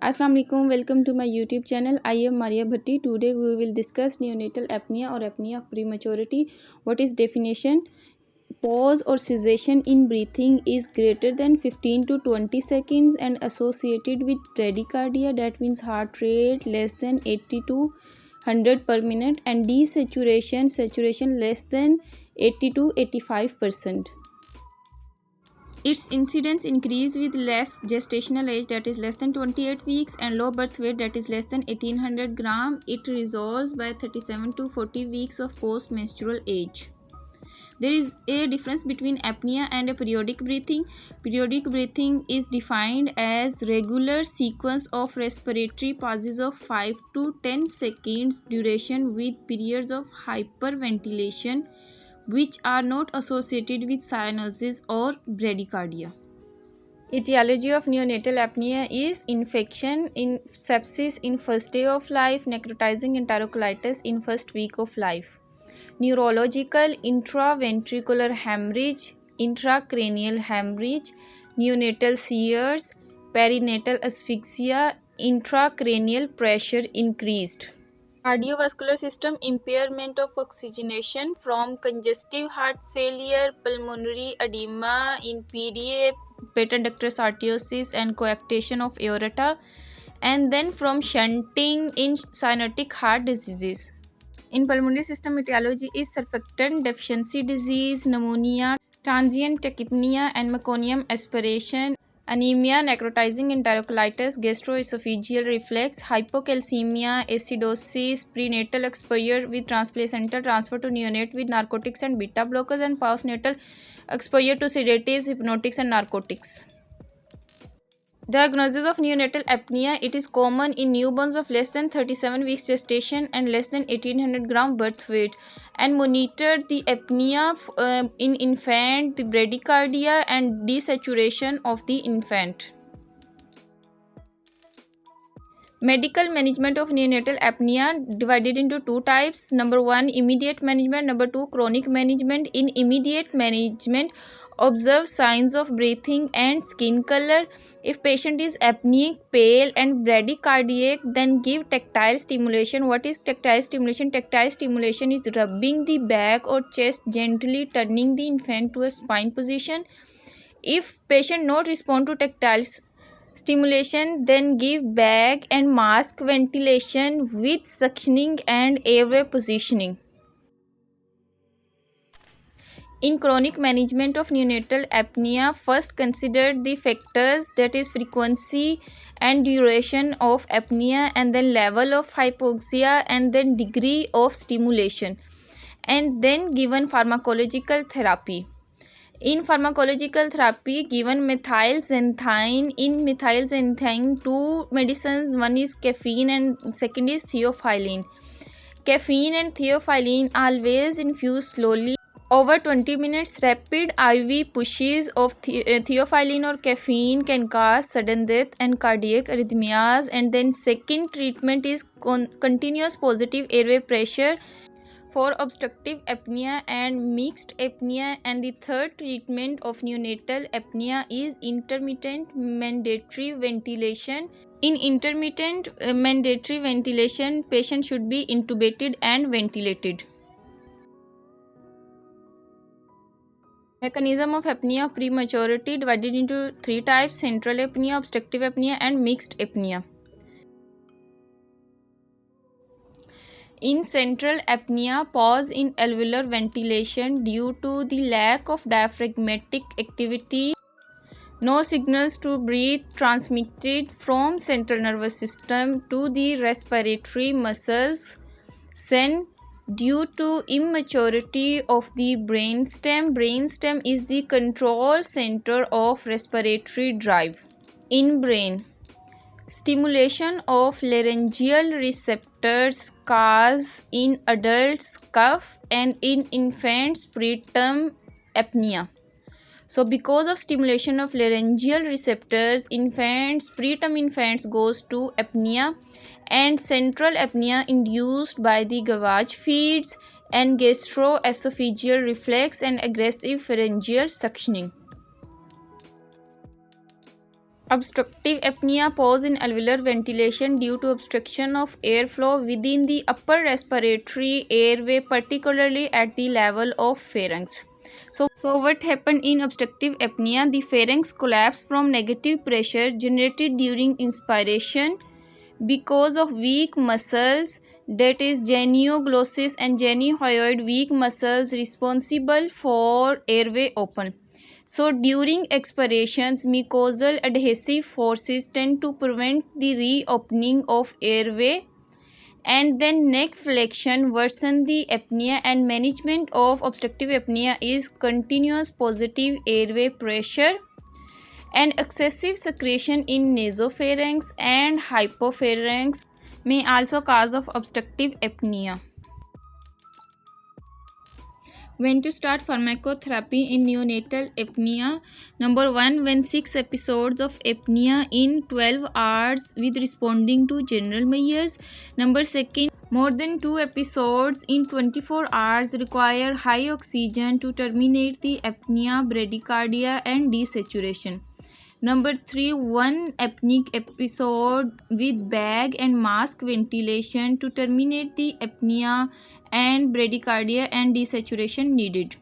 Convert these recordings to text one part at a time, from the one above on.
Assalamu alaikum. Welcome to my YouTube channel. I am Maria Bhatti. Today we will discuss neonatal apnea or apnea of prematurity. What is definition? Pause or cessation in breathing is greater than 15 to 20 seconds and associated with bradycardia, that means heart rate less than 80 to 100 per minute, and saturation less than 80 to 85%. Its incidence increase with less gestational age, that is less than 28 weeks, and low birth weight, that is less than 1800 gram. It resolves by 37 to 40 weeks of post-menstrual age. There is a difference between apnea and a periodic breathing. Periodic breathing is defined as regular sequence of respiratory pauses of 5 to 10 seconds duration with periods of hyperventilation which are not associated with cyanosis or bradycardia. Etiology of neonatal apnea is infection in sepsis in first day of life, necrotizing enterocolitis in first week of life. Neurological intraventricular hemorrhage, intracranial hemorrhage, neonatal seizures, perinatal asphyxia, intracranial pressure increased. Cardiovascular system impairment of oxygenation from congestive heart failure, pulmonary edema in PDA, patent ductus arteriosus, and coarctation of aorta, and then from shunting in cyanotic heart diseases. In pulmonary system, etiology is surfactant deficiency disease, pneumonia, transient tachypnea, and meconium aspiration, anemia, necrotizing enterocolitis, gastroesophageal reflux, hypocalcemia, acidosis, prenatal exposure with transplacental transfer to neonate with narcotics and beta blockers, and postnatal exposure to sedatives, hypnotics, and narcotics. Diagnosis of neonatal apnea. It is common in newborns of less than 37 weeks gestation and less than 1800 gram birth weight, and monitor the apnea in infant, the bradycardia, and desaturation of the infant. Medical management of neonatal apnea divided into two types. Number 1, immediate management. Number 2, chronic management. In immediate management, observe signs of breathing and skin color. If patient is apneic, pale, and bradycardiac, then give tactile stimulation. What is tactile stimulation? Tactile stimulation is rubbing the back or chest, gently turning the infant to a supine position. If patient not respond to tactile stimulation, then give bag and mask ventilation with suctioning and airway positioning. In chronic management of neonatal apnea, first consider the factors, that is frequency and duration of apnea, and then level of hypoxia, and then degree of stimulation, and then given pharmacological therapy. In pharmacological therapy, given methylxanthine. In methylxanthine, two medicines, one is caffeine and second is theophylline. Caffeine and theophylline always infuse slowly. Over 20 minutes, rapid IV pushes of theophylline or caffeine can cause sudden death and cardiac arrhythmias. And then second treatment is continuous positive airway pressure for obstructive apnea and mixed apnea. And the third treatment of neonatal apnea is intermittent mandatory ventilation. In intermittent mandatory ventilation, patient should be intubated and ventilated. Mechanism of apnea of prematurity divided into three types: central apnea, obstructive apnea, and mixed apnea. In central apnea, pause in alveolar ventilation due to the lack of diaphragmatic activity. No signals to breathe transmitted from central nervous system to the respiratory muscles. Sen due to immaturity of the brainstem. Brainstem is the control center of respiratory drive. In brain, stimulation of laryngeal receptors cause in adults cough and in infants preterm apnea. So because of stimulation of laryngeal receptors, preterm infants goes to apnea, and central apnea induced by the gavage feeds and gastroesophageal reflex and aggressive pharyngeal suctioning. Obstructive apnea, pause in alveolar ventilation due to obstruction of airflow within the upper respiratory airway, particularly at the level of pharynx. So what happened in obstructive apnea? The pharynx collapse from negative pressure generated during inspiration because of weak muscles, that is genioglossus and geniohyoid, weak muscles responsible for airway open. So during expirations, mucosal adhesive forces tend to prevent the reopening of airway, and then neck flexion worsen the apnea, and management of obstructive apnea is continuous positive airway pressure, and excessive secretion in nasopharynx and hypopharynx may also cause of obstructive apnea. When to start pharmacotherapy in neonatal apnea? Number 1, when 6 episodes of apnea in 12 hours with responding to general measures. Number 2, more than 2 episodes in 24 hours require high oxygen to terminate the apnea, bradycardia and desaturation. Number 3, 1 apneic episode with bag and mask ventilation to terminate the apnea and bradycardia and desaturation needed.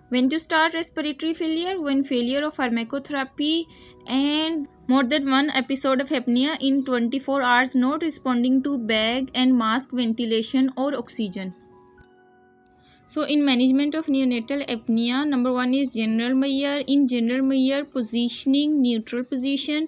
When to start respiratory failure? When failure of pharmacotherapy and more than 1 episode of apnea in 24 hours not responding to bag and mask ventilation or oxygen. So in management of neonatal apnea, number 1 is general measure. In general measure, positioning, neutral position,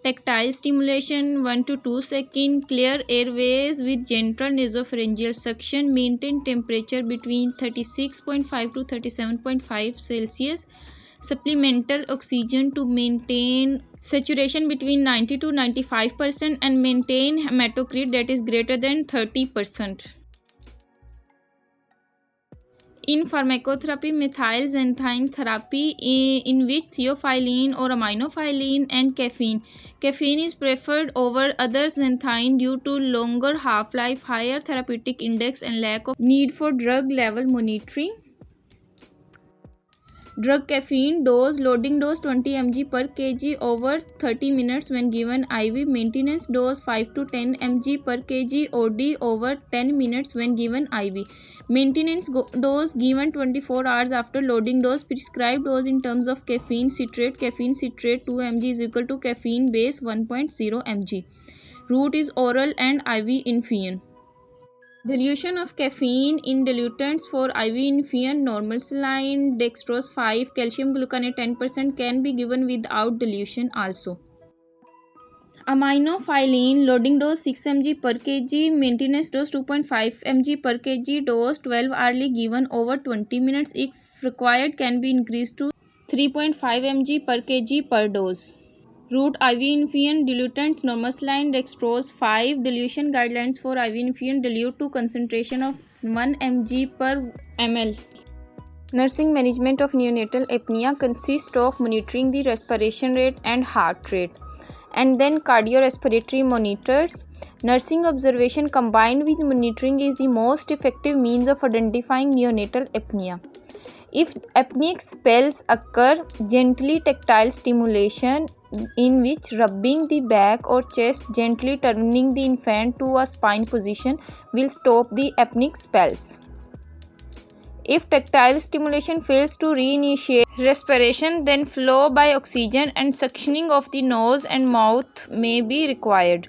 tactile stimulation 1 to 2 seconds, clear airways with gentle nasopharyngeal suction, maintain temperature between 36.5 to 37.5 Celsius, supplemental oxygen to maintain saturation between 90 to 95% and maintain hematocrit that is greater than 30%. In pharmacotherapy, methylxanthine therapy, in which theophylline or aminophylline and caffeine. Caffeine is preferred over other xanthine due to longer half-life, higher therapeutic index and lack of need for drug level monitoring. Drug caffeine dose, loading dose 20 mg per kg over 30 minutes when given IV. Maintenance dose 5 to 10 mg per kg OD over 10 minutes when given IV. Maintenance dose given 24 hours after loading dose. Prescribed dose in terms of caffeine citrate 2 mg is equal to caffeine base 1.0 mg. Route is oral and IV infusion. Dilution of caffeine in dilutants for IV infusion: normal saline, dextrose 5, calcium gluconate 10% can be given without dilution also. Aminophylline, loading dose 6 mg per kg, maintenance dose 2.5 mg per kg, dose 12 hourly given over 20 minutes. If required, can be increased to 3.5 mg per kg per dose. Route IV infusion: dilutants, normal saline, dextrose 5. Dilution guidelines for IV infusion: dilute to concentration of 1 mg per ml. Nursing management of neonatal apnea consists of monitoring the respiration rate and heart rate, and then cardiorespiratory monitors. Nursing observation combined with monitoring is the most effective means of identifying neonatal apnea. If apneic spells occur, gently tactile stimulation, in which rubbing the back or chest, gently turning the infant to a spine position, will stop the apneic spells. If tactile stimulation fails to reinitiate respiration, then flow by oxygen and suctioning of the nose and mouth may be required.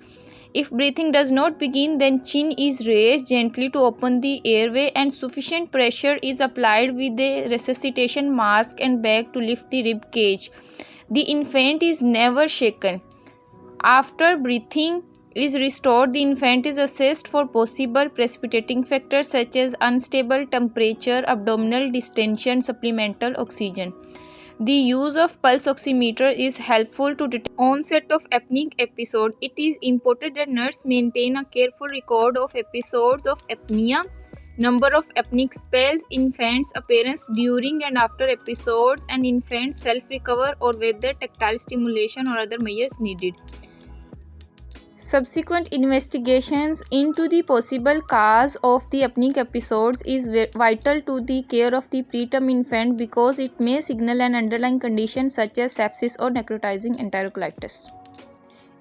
If breathing does not begin, then chin is raised gently to open the airway and sufficient pressure is applied with a resuscitation mask and bag to lift the rib cage. The infant is never shaken. After breathing is restored, the infant is assessed for possible precipitating factors such as unstable temperature, abdominal distension, supplemental oxygen. The use of pulse oximeter is helpful to detect onset of apneic episode. It is important that nurse maintain a careful record of episodes of apnea, number of apneic spells, infant's appearance during and after episodes, and infant's self-recover or whether tactile stimulation or other measures needed. Subsequent investigations into the possible cause of the apneic episodes is vital to the care of the preterm infant because it may signal an underlying condition such as sepsis or necrotizing enterocolitis.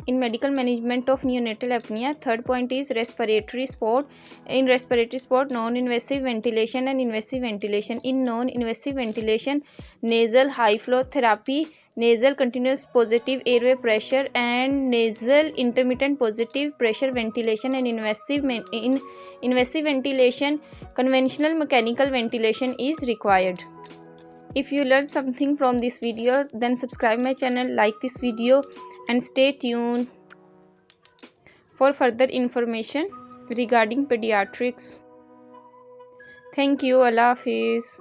In medical management of neonatal apnea, third point is respiratory support. In respiratory support, non-invasive ventilation and invasive ventilation. In non-invasive ventilation, nasal high flow therapy, nasal continuous positive airway pressure and nasal intermittent positive pressure ventilation, and in invasive ventilation, conventional mechanical ventilation is required. If you learned something from this video, then subscribe my channel, like this video and stay tuned for further information regarding pediatrics. Thank you. Allah Hafiz.